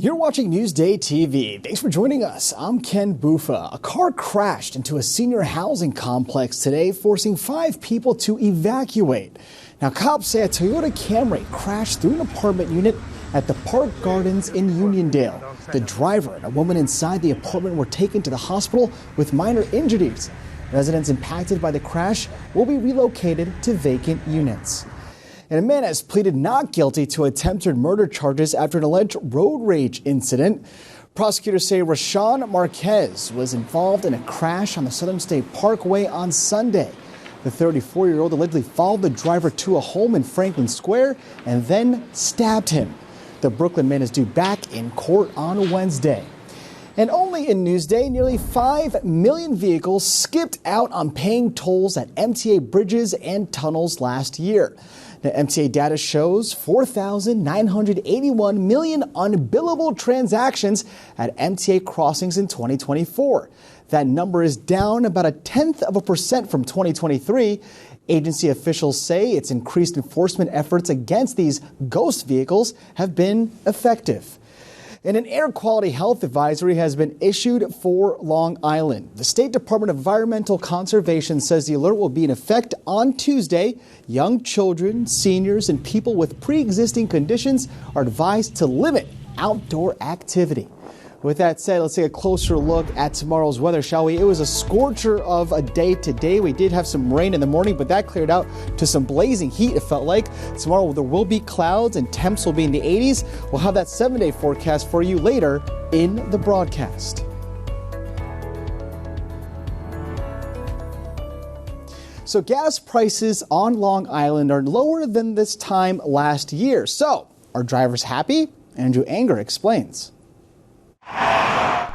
You're watching Newsday TV. Thanks for joining us. I'm Ken Bufa. A car crashed into a senior housing complex today, forcing 5 people to evacuate. Now, cops say a Toyota Camry crashed through an apartment unit at the Park Gardens in Uniondale. The driver and a woman inside the apartment were taken to the hospital with minor injuries. Residents impacted by the crash will be relocated to vacant units. And a man has pleaded not guilty to attempted murder charges after an alleged road rage incident. Prosecutors say Rashawn Marquez was involved in a crash on the Southern State Parkway on Sunday. The 34-year-old allegedly followed the driver to a home in Franklin Square and then stabbed him. The Brooklyn man is due back in court on Wednesday. And only in Newsday, nearly 5 million vehicles skipped out on paying tolls at MTA bridges and tunnels last year. The MTA data shows 4,981 million unbillable transactions at MTA crossings in 2024. That number is down about 0.1% from 2023. Agency officials say its increased enforcement efforts against these ghost vehicles have been effective. And an air quality health advisory has been issued for Long Island. The State Department of Environmental Conservation says the alert will be in effect on Tuesday. Young children, seniors, and people with pre-existing conditions are advised to limit outdoor activity. With that said, let's take a closer look at tomorrow's weather, shall we? It was a scorcher of a day today. We did have some rain in the morning, but that cleared out to some blazing heat, it felt like. Tomorrow there will be clouds and temps will be in the 80s. We'll have that 7-day forecast for you later in the broadcast. So gas prices on Long Island are lower than this time last year. So are drivers happy? Andrew Anger explains.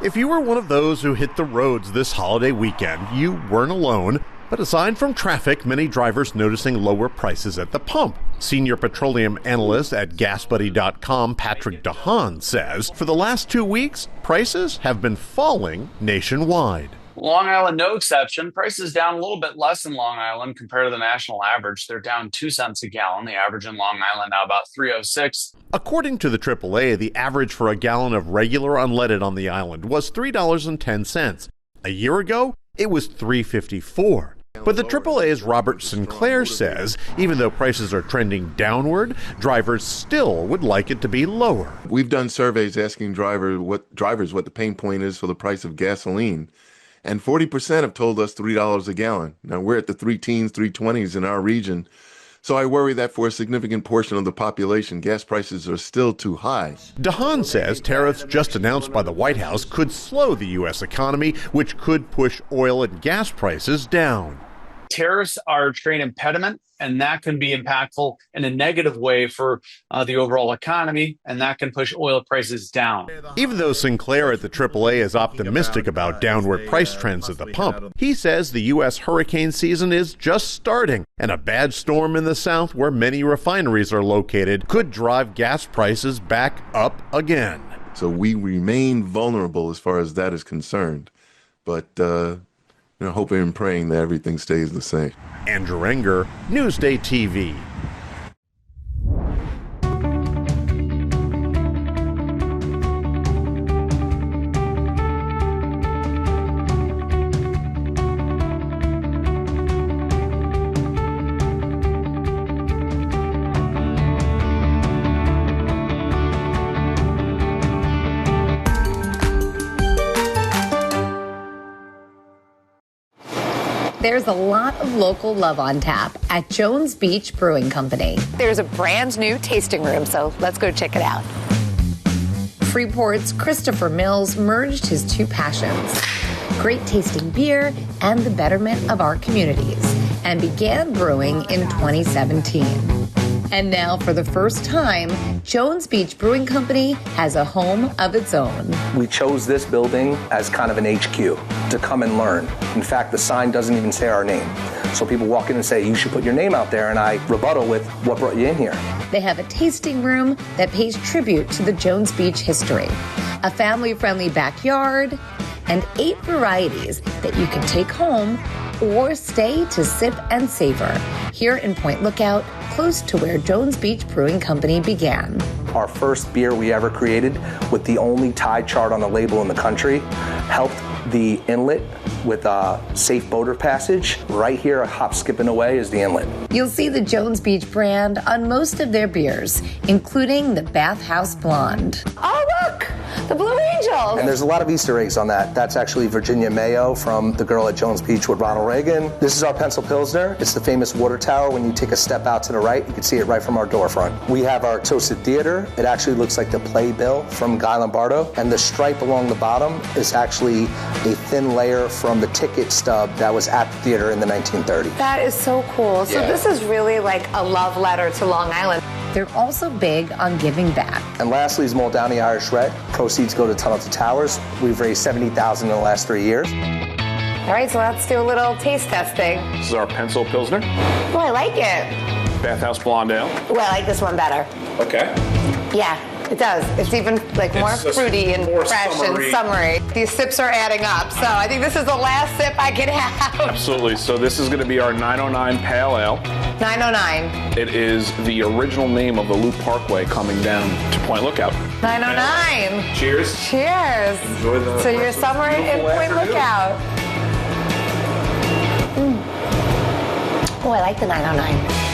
If you were one of those who hit the roads this holiday weekend, you weren't alone. But aside from traffic, many drivers noticing lower prices at the pump. Senior petroleum analyst at GasBuddy.com, Patrick DeHaan, says for the last 2 weeks, prices have been falling nationwide. Long Island, no exception. Prices down a little bit less in Long Island compared to the national average. They're down 2 cents a gallon. The average in Long Island now about 3.06. According to the AAA, the average for a gallon of regular unleaded on the island was $3.10. A year ago, it was $3.54. But the AAA's Robert Sinclair says even though prices are trending downward, drivers still would like it to be lower. We've done surveys asking drivers what the pain point is for the price of gasoline. And 40% have told us $3 a gallon. Now, we're at the 3.20s in our region. So I worry that for a significant portion of the population, gas prices are still too high. DeHaan says tariffs just announced by the White House could slow the U.S. economy, which could push oil and gas prices down. Tariffs are a trade impediment, and that can be impactful in a negative way for the overall economy, and that can push oil prices down. Even though Sinclair at the AAA is optimistic about downward price trends at the pump, he says the U.S. hurricane season is just starting, and a bad storm in the south where many refineries are located could drive gas prices back up again. So we remain vulnerable as far as that is concerned, but hoping and praying that everything stays the same. Andrew Enger, Newsday TV. There's a lot of local love on tap at Jones Beach Brewing Company. There's a brand new tasting room, so let's go check it out. Freeport's Christopher Mills merged his two passions, great tasting beer and the betterment of our communities, and began brewing in 2017. And now, for the first time, Jones Beach Brewing Company has a home of its own. We chose this building as kind of an HQ to come and learn. In fact, the sign doesn't even say our name. So people walk in and say, you should put your name out there, and I rebuttal with, what brought you in here? They have a tasting room that pays tribute to the Jones Beach history, a family-friendly backyard, and 8 varieties that you can take home or stay to sip and savor here in Point Lookout, close to where Jones Beach Brewing Company began. our first beer we ever created with the only tide chart on the label in the country, helped the inlet with a safe boater passage. Right here, a hop skipping away is the inlet. You'll see the Jones Beach brand on most of their beers, including the Bathhouse Blonde. Oh, look, the Blue Angels. And there's a lot of Easter eggs on that. That's actually Virginia Mayo from The Girl at Jones Beach with Ronald Reagan. This is our Pencil Pilsner. It's the famous water tower. When you take a step out to the right, you can see it right from our door front. We have our Toasted Theater. It actually looks like the playbill from Guy Lombardo. And the stripe along the bottom is actually a thin layer from the ticket stub that was at the theater in the 1930s. That is so cool. So this is really like a love letter to Long Island. They're also big on giving back. And lastly is Mold Downey Irish Red. Proceeds go to Tunnel to Towers. We've raised $70,000 in the last 3 years. All right, so let's do a little taste testing. This is our Pencil Pilsner. Oh, I like it. Bathhouse Blonde Ale. Oh, I like this one better. Okay. Yeah, it does. It's even like more fruity and more fresh and summery. These sips are adding up, so I think this is the last sip I can have. Absolutely. So this is going to be our 909 Pale Ale. 909. It is the original name of the Loop Parkway coming down to Point Lookout. 909. Cheers. Cheers. Enjoy the So your summer in Point Lookout. Oh, I like the 909.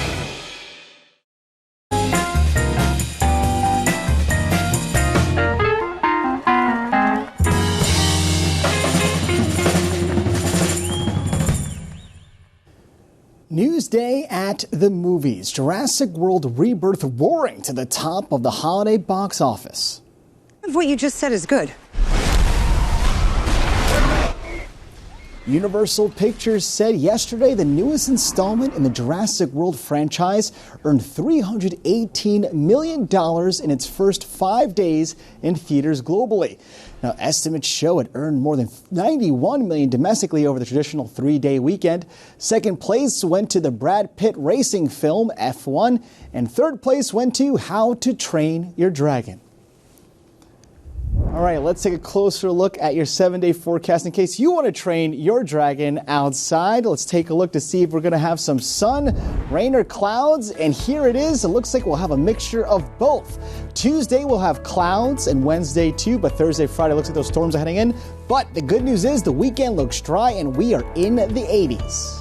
Newsday at the movies. Jurassic World Rebirth roaring to the top of the holiday box office. What you just said is good. Universal Pictures said yesterday the newest installment in the Jurassic World franchise earned $318 million in its first 5 days in theaters globally. Now, estimates show it earned more than $91 million domestically over the traditional 3-day weekend. Second place went to the Brad Pitt racing film F1, and third place went to How to Train Your Dragon. All right, let's take a closer look at your 7-day forecast in case you want to train your dragon outside. Let's take a look to see if we're going to have some sun, rain, or clouds. And here it is. It looks like we'll have a mixture of both. Tuesday, we'll have clouds, and Wednesday, too. But Thursday, Friday, looks like those storms are heading in. But the good news is the weekend looks dry, and we are in the 80s.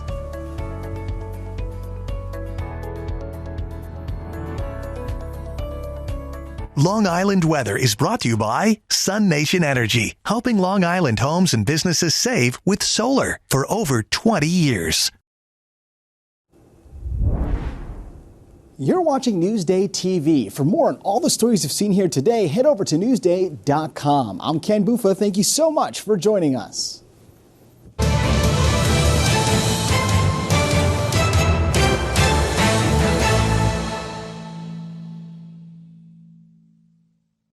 Long Island weather is brought to you by Sun Nation Energy, helping Long Island homes and businesses save with solar for over 20 years. You're watching Newsday TV. For more on all the stories you've seen here today, head over to Newsday.com. I'm Ken Buffa. Thank you so much for joining us.